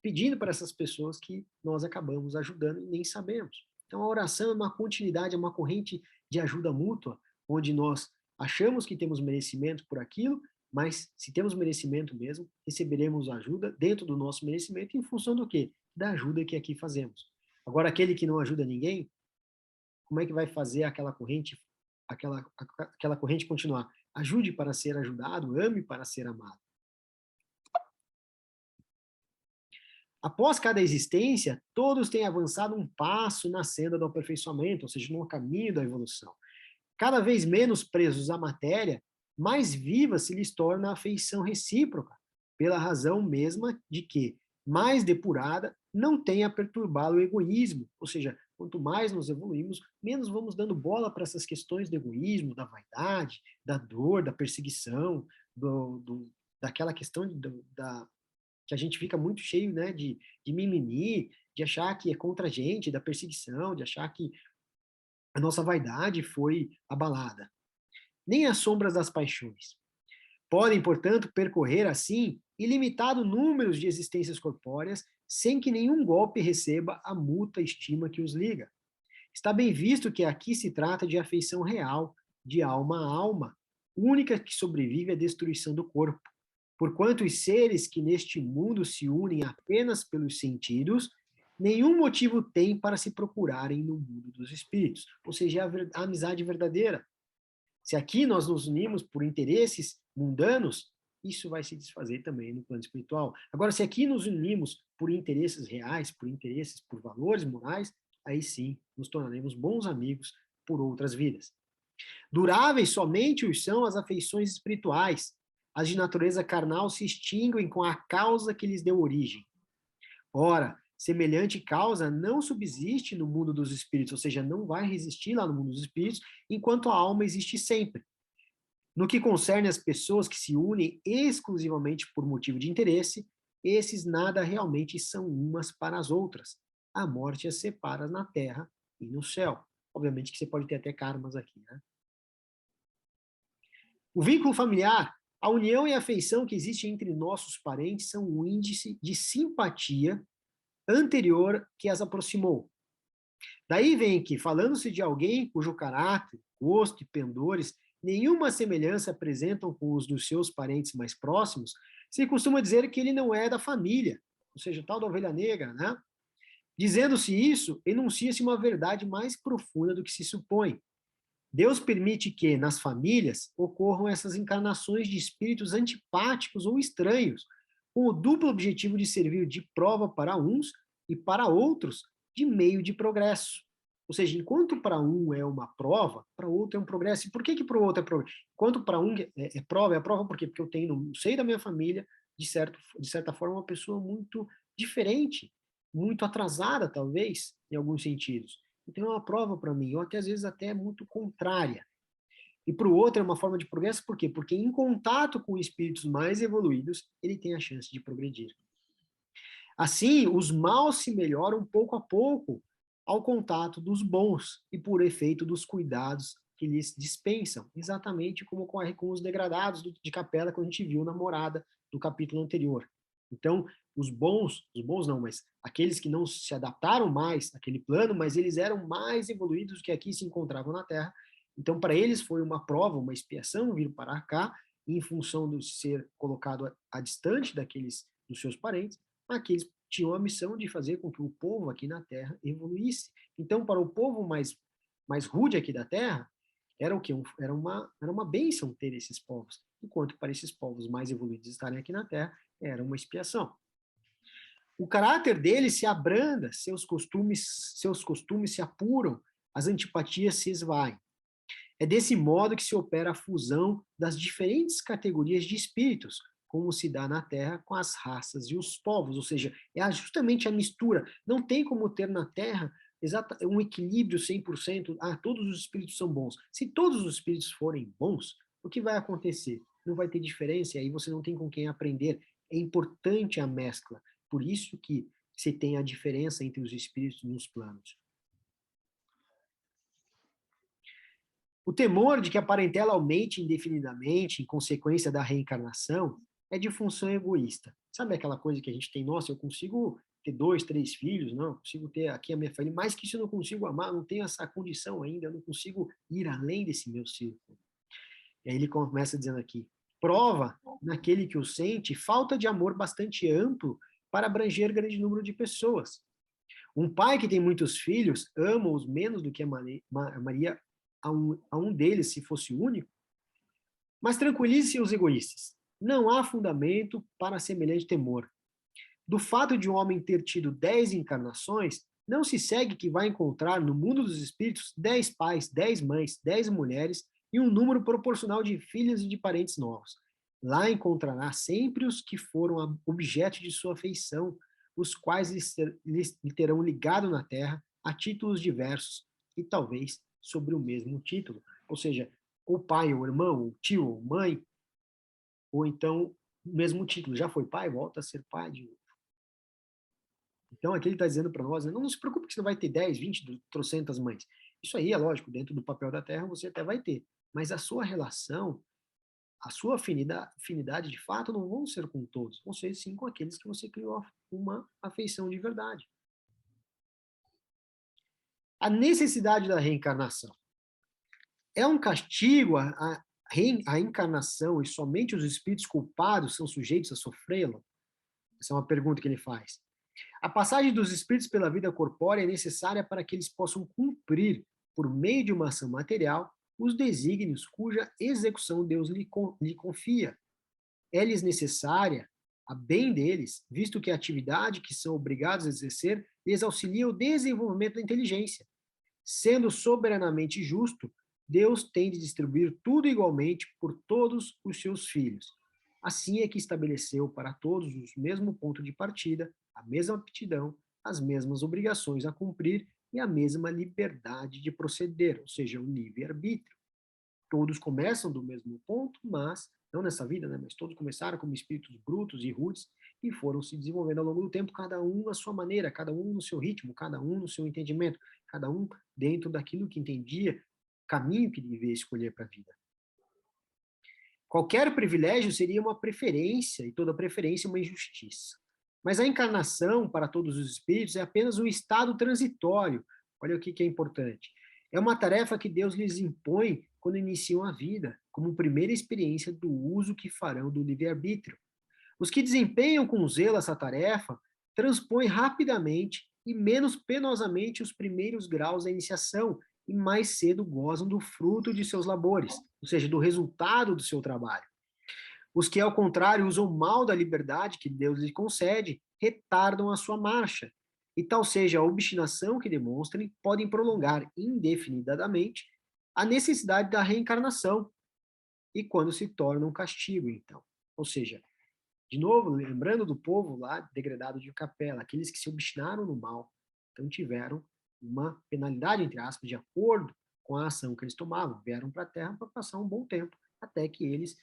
pedindo para essas pessoas que nós acabamos ajudando e nem sabemos. Então, a oração é uma continuidade, é uma corrente de ajuda mútua, onde nós achamos que temos merecimento por aquilo, mas se temos merecimento mesmo, receberemos ajuda dentro do nosso merecimento em função do quê? Da ajuda que aqui fazemos. Agora, aquele que não ajuda ninguém, como é que vai fazer aquela corrente continuar? Ajude para ser ajudado, ame para ser amado. Após cada existência, todos têm avançado um passo na senda do aperfeiçoamento, ou seja, no caminho da evolução. Cada vez menos presos à matéria, mais viva se lhes torna a afeição recíproca, pela razão mesma de que, mais depurada, não tem a perturbá-lo o egoísmo, ou seja, quanto mais nos evoluímos, menos vamos dando bola para essas questões do egoísmo, da vaidade, da dor, da perseguição, daquela questão que a gente fica muito cheio, né, de mimimi, de achar que é contra a gente, da perseguição, de achar que a nossa vaidade foi abalada. Nem as sombras das paixões. Podem, portanto, percorrer assim ilimitado número de existências corpóreas sem que nenhum golpe receba a mútua estima que os liga. Está bem visto que aqui se trata de afeição real, de alma a alma, única que sobrevive à destruição do corpo. Porquanto os seres que neste mundo se unem apenas pelos sentidos, nenhum motivo têm para se procurarem no mundo dos espíritos. Ou seja, a amizade verdadeira. Se aqui nós nos unimos por interesses mundanos, isso vai se desfazer também no plano espiritual. Agora, se aqui nos unimos por interesses reais, por valores morais, aí sim nos tornaremos bons amigos por outras vidas. Duráveis somente os são as afeições espirituais. As de natureza carnal se extinguem com a causa que lhes deu origem. Ora, semelhante causa não subsiste no mundo dos espíritos, ou seja, não vai resistir lá no mundo dos espíritos, enquanto a alma existe sempre. No que concerne às pessoas que se unem exclusivamente por motivo de interesse, esses nada realmente são umas para as outras. A morte as separa na terra e no céu. Obviamente que você pode ter até karmas aqui, né? O vínculo familiar, a união e a afeição que existe entre nossos parentes são um índice de simpatia anterior que as aproximou. Daí vem que, falando-se de alguém cujo caráter, gosto e pendores nenhuma semelhança apresentam com os dos seus parentes mais próximos, se costuma dizer que ele não é da família, ou seja, tal da ovelha negra, né? Dizendo-se isso, enuncia-se uma verdade mais profunda do que se supõe. Deus permite que, nas famílias, ocorram essas encarnações de espíritos antipáticos ou estranhos, com o duplo objetivo de servir de prova para uns e para outros de meio de progresso. Ou seja, enquanto para um é uma prova, para outro é um progresso. E por que para o outro é progresso? Enquanto para um é prova por quê? Porque eu tenho no seio da minha família, de certa forma, uma pessoa muito diferente, muito atrasada, talvez, em alguns sentidos. Então é uma prova para mim, ou até às vezes até muito contrária. E para o outro é uma forma de progresso, por quê? Porque em contato com espíritos mais evoluídos, ele tem a chance de progredir. Assim, os maus se melhoram pouco a pouco ao contato dos bons e por efeito dos cuidados que lhes dispensam, exatamente como ocorre com os degradados de capela que a gente viu na morada do capítulo anterior. Então, os bons não, mas aqueles que não se adaptaram mais àquele plano, mas eles eram mais evoluídos que aqui se encontravam na Terra. Então, para eles foi uma prova, uma expiação vir para cá, em função de ser colocado a distante dos seus parentes, aqueles tinham a missão de fazer com que o povo aqui na Terra evoluísse. Então, para o povo mais rude aqui da Terra, era o quê? Era uma bênção ter esses povos, enquanto para esses povos mais evoluídos estarem aqui na Terra, era uma expiação. O caráter deles se abranda, seus costumes se apuram, as antipatias se esvaem. É desse modo que se opera a fusão das diferentes categorias de espíritos, como se dá na Terra com as raças e os povos, ou seja, é justamente a mistura. Não tem como ter na Terra um equilíbrio 100%, todos os espíritos são bons. Se todos os espíritos forem bons, o que vai acontecer? Não vai ter diferença, e aí você não tem com quem aprender. É importante a mescla. Por isso que se tem a diferença entre os espíritos nos planos. O temor de que a parentela aumente indefinidamente em consequência da reencarnação é de função egoísta. Sabe aquela coisa que a gente tem, nossa, eu consigo ter 2, 3 filhos, não, eu consigo ter aqui a minha família, mais que isso eu não consigo amar, não tenho essa condição ainda, eu não consigo ir além desse meu círculo. E aí ele começa dizendo aqui, prova naquele que o sente falta de amor bastante amplo para abranger grande número de pessoas. Um pai que tem muitos filhos ama-os menos do que amaria a um deles se fosse único. Mas tranquilize-se os egoístas. Não há fundamento para semelhante temor. Do fato de um homem ter tido 10 encarnações, não se segue que vai encontrar no mundo dos espíritos 10 pais, 10 mães, 10 mulheres e um número proporcional de filhos e de parentes novos. Lá encontrará sempre os que foram objeto de sua afeição, os quais lhe terão ligado na terra a títulos diversos e talvez sobre o mesmo título. Ou seja, o pai, o irmão, o tio, ou mãe, ou então o mesmo título. Já foi pai, volta a ser pai de novo. Então, aqui ele está dizendo para nós, não se preocupe que você não vai ter 10, 20, trocentas mães. Isso aí é lógico, dentro do papel da Terra você até vai ter. Mas a sua relação, a sua afinidade de fato não vão ser com todos, vão ser sim com aqueles que você criou uma afeição de verdade. A necessidade da reencarnação. É um castigo a encarnação e somente os espíritos culpados são sujeitos a sofrê-la? Essa é uma pergunta que ele faz. A passagem dos espíritos pela vida corpórea é necessária para que eles possam cumprir, por meio de uma ação material, os desígnios cuja execução Deus lhe confia. É-lhes necessária a bem deles, visto que a atividade que são obrigados a exercer lhes auxilia o desenvolvimento da inteligência. Sendo soberanamente justo, Deus tem de distribuir tudo igualmente por todos os seus filhos. Assim é que estabeleceu para todos o mesmo ponto de partida, a mesma aptidão, as mesmas obrigações a cumprir e a mesma liberdade de proceder, ou seja, o livre-arbítrio. Todos começam do mesmo ponto, mas, não nessa vida, né, mas todos começaram como espíritos brutos e rudes e foram se desenvolvendo ao longo do tempo, cada um à sua maneira, cada um no seu ritmo, cada um no seu entendimento, cada um dentro daquilo que entendia, o caminho que devia escolher para a vida. Qualquer privilégio seria uma preferência, e toda preferência uma injustiça. Mas a encarnação, para todos os espíritos, é apenas um estado transitório. Olha o que é importante. É uma tarefa que Deus lhes impõe quando iniciam a vida, como primeira experiência do uso que farão do livre-arbítrio. Os que desempenham com zelo essa tarefa transpõem rapidamente e menos penosamente os primeiros graus da iniciação e mais cedo gozam do fruto de seus labores, ou seja, do resultado do seu trabalho. Os que, ao contrário, usam mal da liberdade que Deus lhes concede, retardam a sua marcha, e tal seja a obstinação que demonstrem, podem prolongar indefinidamente a necessidade da reencarnação, e quando se torna um castigo, então. Ou seja, de novo, lembrando do povo lá degradado de Capela, aqueles que se obstinaram no mal, então tiveram uma penalidade, entre aspas, de acordo com a ação que eles tomavam, vieram para a Terra para passar um bom tempo, até que eles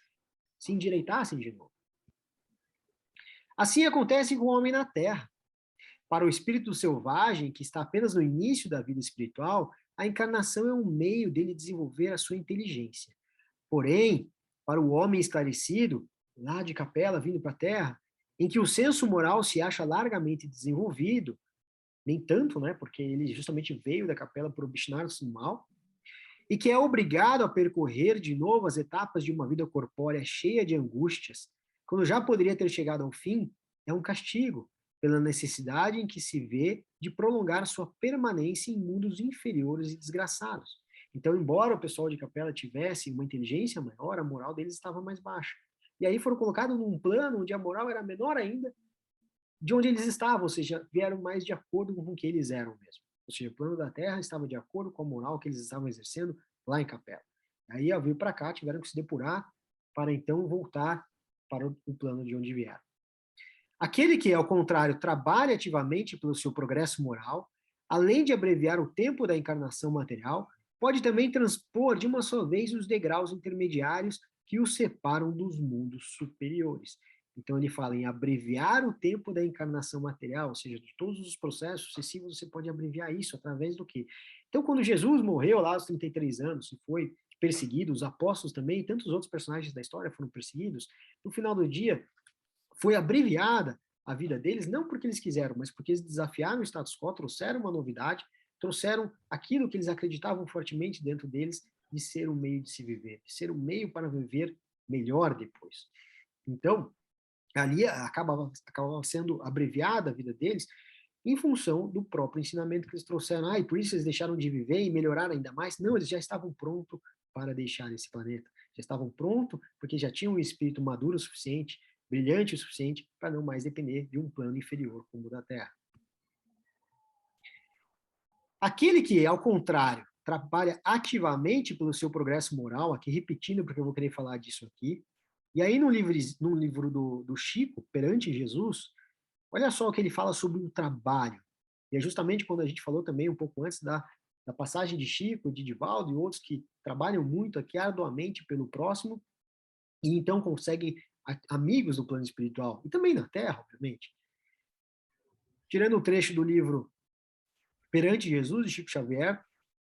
se endireitassem de novo. Assim acontece com o homem na Terra. Para o espírito selvagem, que está apenas no início da vida espiritual, a encarnação é um meio dele desenvolver a sua inteligência. Porém, para o homem esclarecido, lá de Capela, vindo para a Terra, em que o senso moral se acha largamente desenvolvido, nem tanto, né, porque ele justamente veio da Capela por obstinar-se no mal, e que é obrigado a percorrer de novo as etapas de uma vida corpórea cheia de angústias, quando já poderia ter chegado ao fim, é um castigo, pela necessidade em que se vê de prolongar sua permanência em mundos inferiores e desgraçados. Então, embora o pessoal de Capela tivesse uma inteligência maior, a moral deles estava mais baixa. E aí foram colocados num plano onde a moral era menor ainda de onde eles estavam, ou seja, vieram mais de acordo com o que eles eram mesmo. Ou seja, o plano da Terra estava de acordo com a moral que eles estavam exercendo lá em Capela. Aí, ao vir para cá, tiveram que se depurar para então voltar para o plano de onde vieram. Aquele que, ao contrário, trabalha ativamente pelo seu progresso moral, além de abreviar o tempo da encarnação material, pode também transpor de uma só vez os degraus intermediários que os separam dos mundos superiores. Então ele fala em abreviar o tempo da encarnação material, ou seja, de todos os processos sucessivos, você pode abreviar isso através do quê? Então, quando Jesus morreu lá aos 33 anos e foi perseguido, os apóstolos também, e tantos outros personagens da história foram perseguidos, no final do dia foi abreviada a vida deles, não porque eles quiseram, mas porque eles desafiaram o status quo, trouxeram uma novidade, trouxeram aquilo que eles acreditavam fortemente dentro deles, de ser um meio de se viver, de ser um meio para viver melhor depois. Então, ali acabava sendo abreviada a vida deles em função do próprio ensinamento que eles trouxeram. E por isso eles deixaram de viver e melhorar ainda mais? Não, eles já estavam prontos para deixar esse planeta. Já estavam prontos porque já tinham um espírito maduro o suficiente, brilhante o suficiente, para não mais depender de um plano inferior como o da Terra. Aquele que, ao contrário, trabalha ativamente pelo seu progresso moral, aqui repetindo, porque eu vou querer falar disso aqui, e aí no livro do Chico, Perante Jesus, olha só o que ele fala sobre o trabalho. E é justamente quando a gente falou também um pouco antes da passagem de Chico, de Divaldo e outros que trabalham muito aqui arduamente pelo próximo, e então conseguem amigos do plano espiritual, e também na Terra, obviamente. Tirando um trecho do livro Perante Jesus, de Chico Xavier,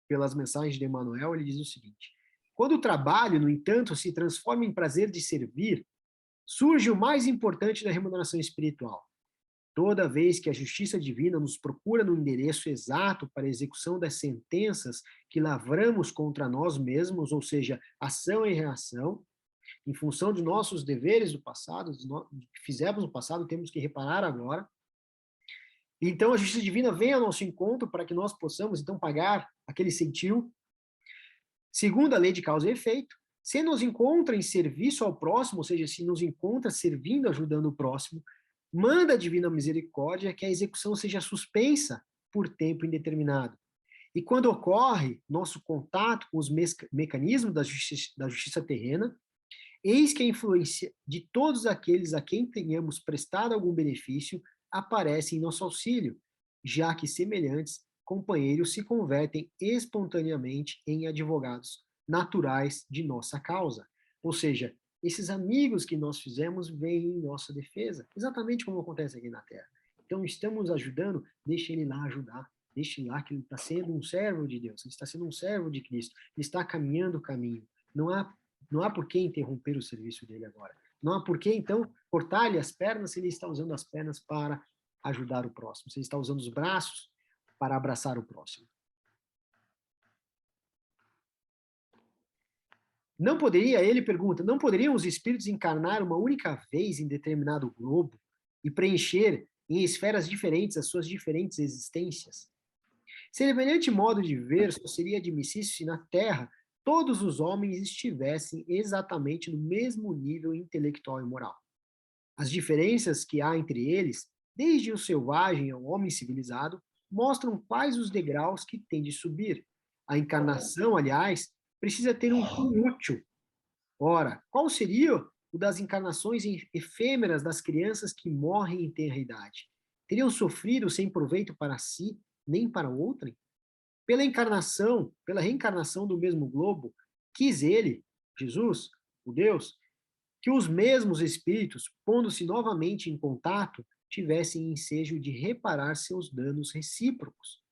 pelas mensagens de Emmanuel, ele diz o seguinte: quando o trabalho, no entanto, se transforma em prazer de servir, surge o mais importante da remuneração espiritual. Toda vez que a justiça divina nos procura no endereço exato para a execução das sentenças que lavramos contra nós mesmos, ou seja, ação e reação, em função de nossos deveres do passado, do que fizemos no passado, temos que reparar agora. Então, a justiça divina vem ao nosso encontro para que nós possamos, então, pagar aquele centil. Segundo a lei de causa e efeito, se nos encontra em serviço ao próximo, ou seja, se nos encontra servindo, ajudando o próximo, manda a divina misericórdia que a execução seja suspensa por tempo indeterminado. E quando ocorre nosso contato com os mecanismos da justiça terrena, eis que a influência de todos aqueles a quem tenhamos prestado algum benefício aparece em nosso auxílio, já que semelhantes companheiros se convertem espontaneamente em advogados naturais de nossa causa. Ou seja, esses amigos que nós fizemos vêm em nossa defesa, exatamente como acontece aqui na Terra. Então, estamos ajudando, deixa ele lá ajudar, deixa ele lá que ele está sendo um servo de Deus, ele está sendo um servo de Cristo, ele está caminhando o caminho. Não há por que interromper o serviço dele agora. Não há por que, então, cortar-lhe as pernas se ele está usando as pernas para ajudar o próximo, se ele está usando os braços para abraçar o próximo. Não poderia, ele pergunta, não poderiam os espíritos encarnar uma única vez em determinado globo e preencher em esferas diferentes as suas diferentes existências? Semelhante modo de ver só seria admissível se na Terra todos os homens estivessem exatamente no mesmo nível intelectual e moral. As diferenças que há entre eles, desde o selvagem ao homem civilizado, mostram quais os degraus que tem de subir. A encarnação, aliás, precisa ter um fim útil. Ora, qual seria o das encarnações efêmeras das crianças que morrem em tenra idade? Teriam sofrido sem proveito para si, nem para outrem? Pela reencarnação do mesmo globo, quis ele, Jesus, o Deus, que os mesmos espíritos, pondo-se novamente em contato, tivessem ensejo de reparar seus danos recíprocos.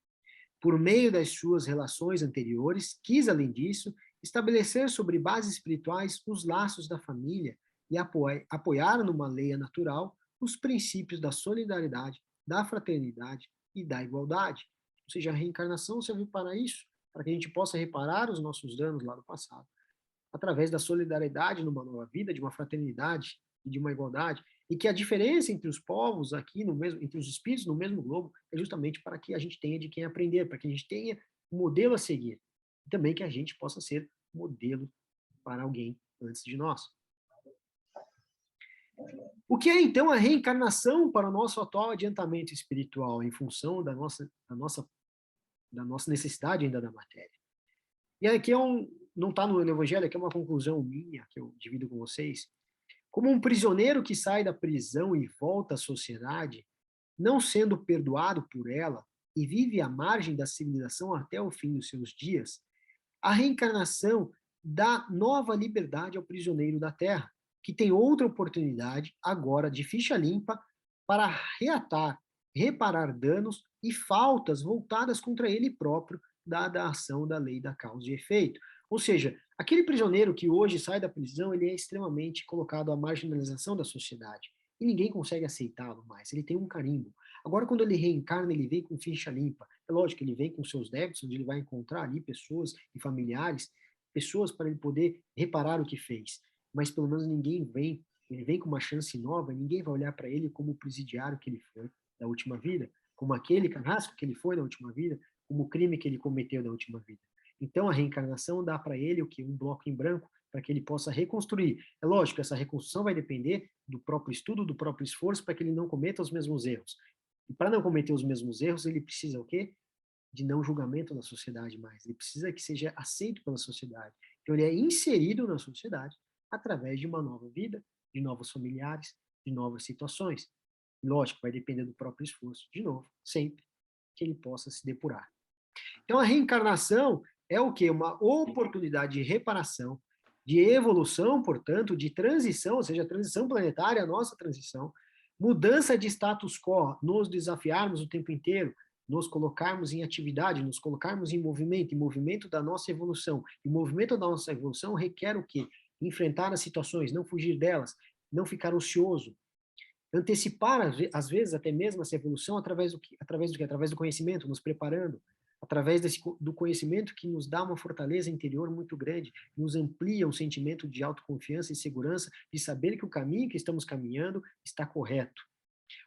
Por meio das suas relações anteriores, quis, além disso, estabelecer sobre bases espirituais os laços da família e apoiar numa lei natural os princípios da solidariedade, da fraternidade e da igualdade. Ou seja, a reencarnação serve para isso, para que a gente possa reparar os nossos danos lá do passado, através da solidariedade numa nova vida, de uma fraternidade e de uma igualdade, e que a diferença entre os povos aqui, entre os espíritos no mesmo globo, é justamente para que a gente tenha de quem aprender, para que a gente tenha um modelo a seguir, e também que a gente possa ser modelo para alguém antes de nós. O que é, então, a reencarnação para o nosso atual adiantamento espiritual, em função da nossa necessidade ainda da matéria? E aqui não está no Evangelho, aqui é uma conclusão minha, que eu divido com vocês. Como um prisioneiro que sai da prisão e volta à sociedade, não sendo perdoado por ela e vive à margem da civilização até o fim dos seus dias, a reencarnação dá nova liberdade ao prisioneiro da terra, que tem outra oportunidade, agora de ficha limpa, para reatar, reparar danos e faltas voltadas contra ele próprio, dada a ação da lei da causa e efeito. Ou seja, aquele prisioneiro que hoje sai da prisão, ele é extremamente colocado à marginalização da sociedade. E ninguém consegue aceitá-lo mais. Ele tem um carimbo. Agora, quando ele reencarna, ele vem com ficha limpa. É lógico que ele vem com seus débitos, onde ele vai encontrar ali pessoas e familiares, pessoas para ele poder reparar o que fez. Mas pelo menos ninguém vem, ele vem com uma chance nova, e ninguém vai olhar para ele como o presidiário que ele foi da última vida, como aquele carrasco que ele foi na última vida, como o crime que ele cometeu na última vida. Então, a reencarnação dá para ele o que? Um bloco em branco, para que ele possa reconstruir. É lógico, essa reconstrução vai depender do próprio estudo, do próprio esforço, para que ele não cometa os mesmos erros. E para não cometer os mesmos erros, ele precisa o quê? De não julgamento da sociedade mais. Ele precisa que seja aceito pela sociedade. Então, ele é inserido na sociedade através de uma nova vida, de novos familiares, de novas situações. Lógico, vai depender do próprio esforço, de novo, sempre que ele possa se depurar. Então, a reencarnação é o quê? Uma oportunidade de reparação, de evolução, portanto, de transição, ou seja, a transição planetária, a nossa transição, mudança de status quo, nos desafiarmos o tempo inteiro, nos colocarmos em atividade, nos colocarmos em movimento da nossa evolução. E o movimento da nossa evolução requer o quê? Enfrentar as situações, não fugir delas, não ficar ocioso, antecipar, às vezes, até mesmo essa evolução através do quê? Através do conhecimento, nos preparando, através do conhecimento que nos dá uma fortaleza interior muito grande, nos amplia um sentimento de autoconfiança e segurança, de saber que o caminho que estamos caminhando está correto.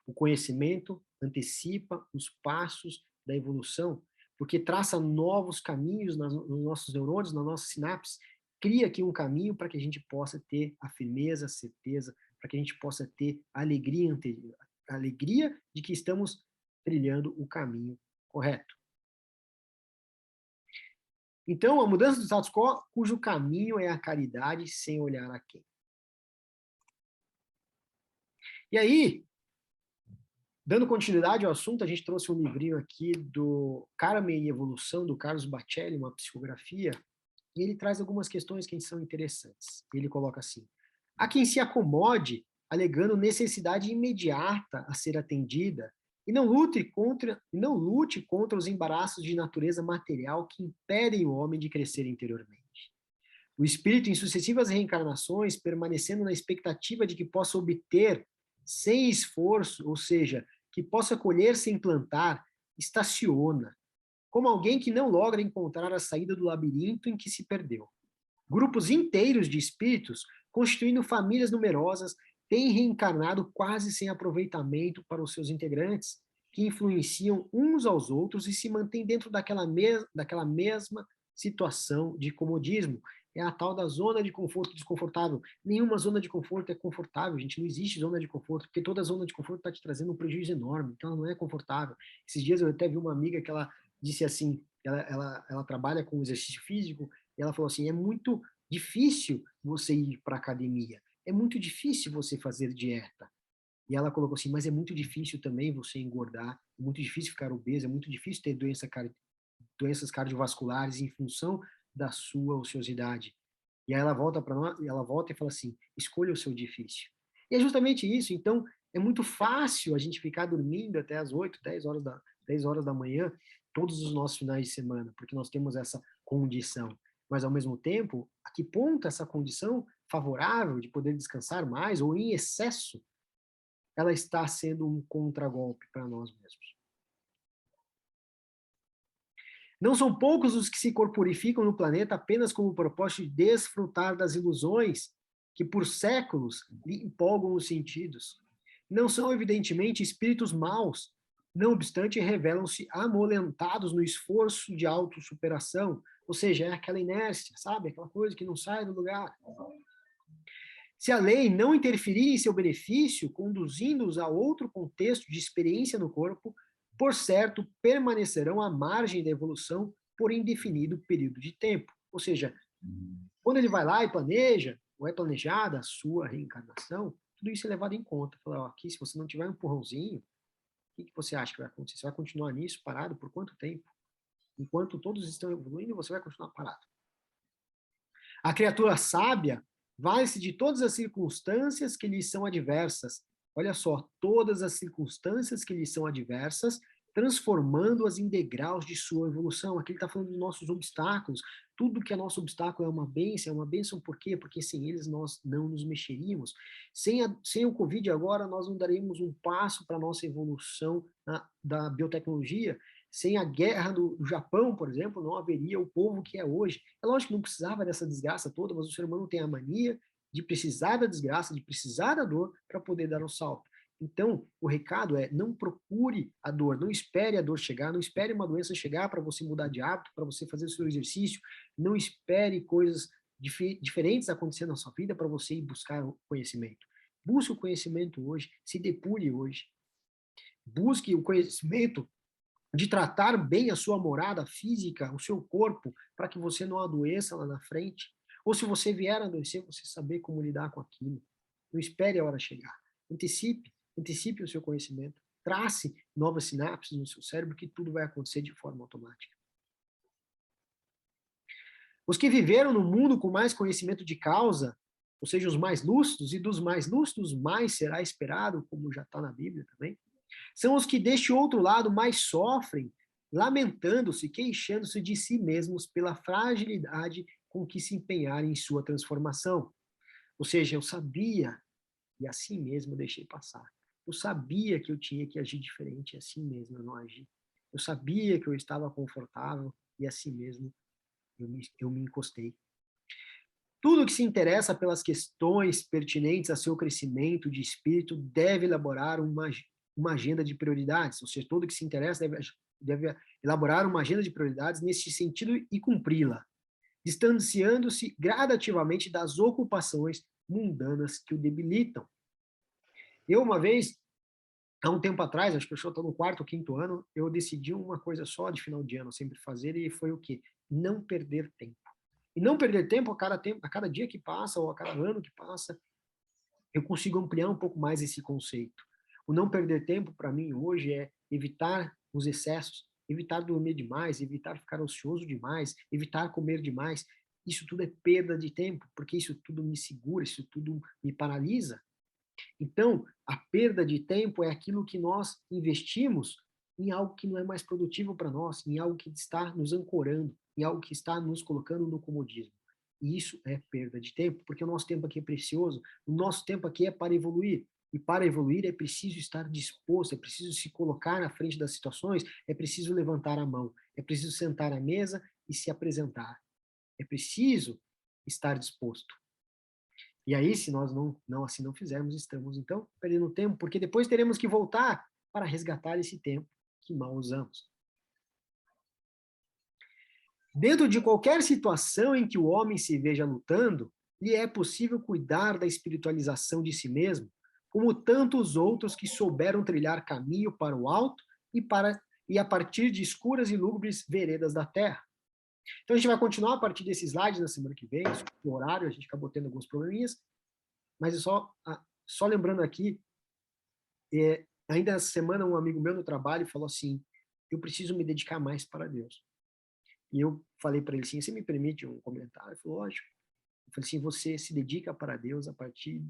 O conhecimento antecipa os passos da evolução, porque traça novos caminhos nos nossos neurônios, nas nossas sinapses, cria aqui um caminho para que a gente possa ter a firmeza, a certeza, para que a gente possa ter a alegria de que estamos trilhando o caminho correto. Então, a mudança do status quo, cujo caminho é a caridade sem olhar a quem. E aí, dando continuidade ao assunto, a gente trouxe um livrinho aqui do Karma e Evolução, do Carlos Bacelli, uma psicografia, e ele traz algumas questões que são interessantes. Ele coloca assim: há quem se acomode alegando necessidade imediata a ser atendida e não lute contra os embaraços de natureza material que impedem o homem de crescer interiormente. O espírito, em sucessivas reencarnações, permanecendo na expectativa de que possa obter sem esforço, ou seja, que possa colher sem plantar, estaciona, como alguém que não logra encontrar a saída do labirinto em que se perdeu. Grupos inteiros de espíritos, constituindo famílias numerosas, têm reencarnado quase sem aproveitamento para os seus integrantes, que influenciam uns aos outros e se mantêm dentro daquela mesma situação de comodismo. É a tal da zona de conforto desconfortável. Nenhuma zona de conforto é confortável, gente. Não existe zona de conforto, porque toda zona de conforto está te trazendo um prejuízo enorme, então ela não é confortável. Esses dias eu até vi uma amiga que ela disse assim, ela trabalha com exercício físico, e ela falou assim, é muito difícil você ir para a academia, é muito difícil você fazer dieta. E ela colocou assim, mas é muito difícil também você engordar, é muito difícil ficar obeso, é muito difícil ter doenças cardiovasculares em função da sua ociosidade. E aí ela volta para nós, ela volta e fala assim, escolha o seu difícil. E é justamente isso. Então, é muito fácil a gente ficar dormindo até as 8, 10 horas da manhã, todos os nossos finais de semana, porque nós temos essa condição. Mas, ao mesmo tempo, a que ponto essa condição favorável de poder descansar mais, ou em excesso, ela está sendo um contragolpe para nós mesmos. Não são poucos os que se corporificam no planeta apenas com o propósito de desfrutar das ilusões que por séculos lhe empolgam os sentidos. Não são, evidentemente, espíritos maus, não obstante, revelam-se amolentados no esforço de autossuperação, ou seja, é aquela inércia, sabe? Aquela coisa que não sai do lugar. Se a lei não interferir em seu benefício, conduzindo-os a outro contexto de experiência no corpo, por certo, permanecerão à margem da evolução por indefinido período de tempo. Ou seja, quando ele vai lá e planeja, ou é planejada a sua reencarnação, tudo isso é levado em conta. Fala, ó, aqui, se você não tiver um empurrãozinho, o que você acha que vai acontecer? Você vai continuar nisso, parado, por quanto tempo? Enquanto todos estão evoluindo, você vai continuar parado. A criatura sábia Vale-se de todas as circunstâncias que lhes são adversas. Olha só, todas as circunstâncias que lhes são adversas, transformando-as em degraus de sua evolução. Aqui ele está falando dos nossos obstáculos. Tudo que é nosso obstáculo é uma bênção por quê? Porque sem eles nós não nos mexeríamos. Sem o Covid agora, nós não daríamos um passo para a nossa evolução da biotecnologia. Sem a guerra do Japão, por exemplo, não haveria o povo que é hoje. É lógico que não precisava dessa desgraça toda, mas o ser humano tem a mania de precisar da desgraça, de precisar da dor para poder dar um salto. Então, o recado é, não procure a dor, não espere a dor chegar, não espere uma doença chegar para você mudar de hábito, para você fazer o seu exercício, não espere coisas diferentes acontecendo na sua vida para você ir buscar o conhecimento. Busque o conhecimento hoje, se depure hoje. Busque o conhecimento de tratar bem a sua morada física, o seu corpo, para que você não adoeça lá na frente. Ou se você vier a adoecer, você saber como lidar com aquilo. Não espere a hora chegar. Antecipe o seu conhecimento. Trace novas sinapses no seu cérebro, que tudo vai acontecer de forma automática. Os que viveram no mundo com mais conhecimento de causa, ou seja, os mais lúcidos, e dos mais lúcidos mais será esperado, como já está na Bíblia também, são os que deste outro lado mais sofrem, lamentando-se, queixando-se de si mesmos pela fragilidade com que se empenharem em sua transformação. Ou seja, eu sabia, e assim mesmo eu deixei passar. Eu sabia que eu tinha que agir diferente, e assim mesmo eu não agi. Eu sabia que eu estava confortável, e assim mesmo eu me encostei. Tudo que se interessa pelas questões pertinentes a seu crescimento de espírito deve elaborar uma agenda de prioridades, ou seja, todo que se interessa deve elaborar uma agenda de prioridades nesse sentido e cumpri-la, distanciando-se gradativamente das ocupações mundanas que o debilitam. Eu, uma vez, há um tempo atrás, acho que eu estou no 4º ou 5º ano, eu decidi uma coisa só de final de ano sempre fazer, e foi o quê? Não perder tempo. E não perder tempo, a cada dia que passa, ou a cada ano que passa, eu consigo ampliar um pouco mais esse conceito. O não perder tempo, para mim, hoje, é evitar os excessos, evitar dormir demais, evitar ficar ocioso demais, evitar comer demais. Isso tudo é perda de tempo, porque isso tudo me segura, isso tudo me paralisa. Então, a perda de tempo é aquilo que nós investimos em algo que não é mais produtivo para nós, em algo que está nos ancorando, em algo que está nos colocando no comodismo. E isso é perda de tempo, porque o nosso tempo aqui é precioso, o nosso tempo aqui é para evoluir. E para evoluir é preciso estar disposto, é preciso se colocar na frente das situações, é preciso levantar a mão, é preciso sentar à mesa e se apresentar. É preciso estar disposto. E aí, se nós assim não fizermos, estamos, então, perdendo tempo, porque depois teremos que voltar para resgatar esse tempo que mal usamos. Dentro de qualquer situação em que o homem se veja lutando, lhe é possível cuidar da espiritualização de si mesmo, como tantos outros que souberam trilhar caminho para o alto e a partir de escuras e lúgubres veredas da terra. Então, a gente vai continuar a partir desses slides na semana que vem, no horário, a gente acabou tendo alguns probleminhas, mas só lembrando aqui, ainda essa semana um amigo meu no trabalho falou assim, eu preciso me dedicar mais para Deus. E eu falei para ele assim, você me permite um comentário? Ele falou, lógico. Eu falei assim, você se dedica para Deus a partir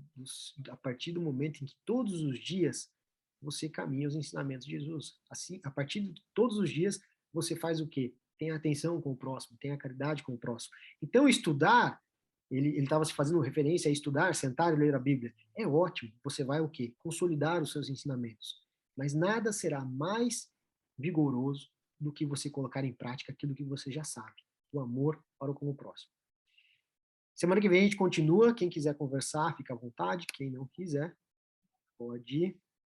do momento em que todos os dias você caminha os ensinamentos de Jesus. Assim, a partir de todos os dias você faz o quê? Tem atenção com o próximo, tem a caridade com o próximo. Então, estudar, ele estava se fazendo referência a estudar, sentar e ler a Bíblia. É ótimo, você vai o quê? Consolidar os seus ensinamentos. Mas nada será mais vigoroso do que você colocar em prática aquilo que você já sabe. O amor para com o próximo. Semana que vem a gente continua. Quem quiser conversar, fica à vontade. Quem não quiser, pode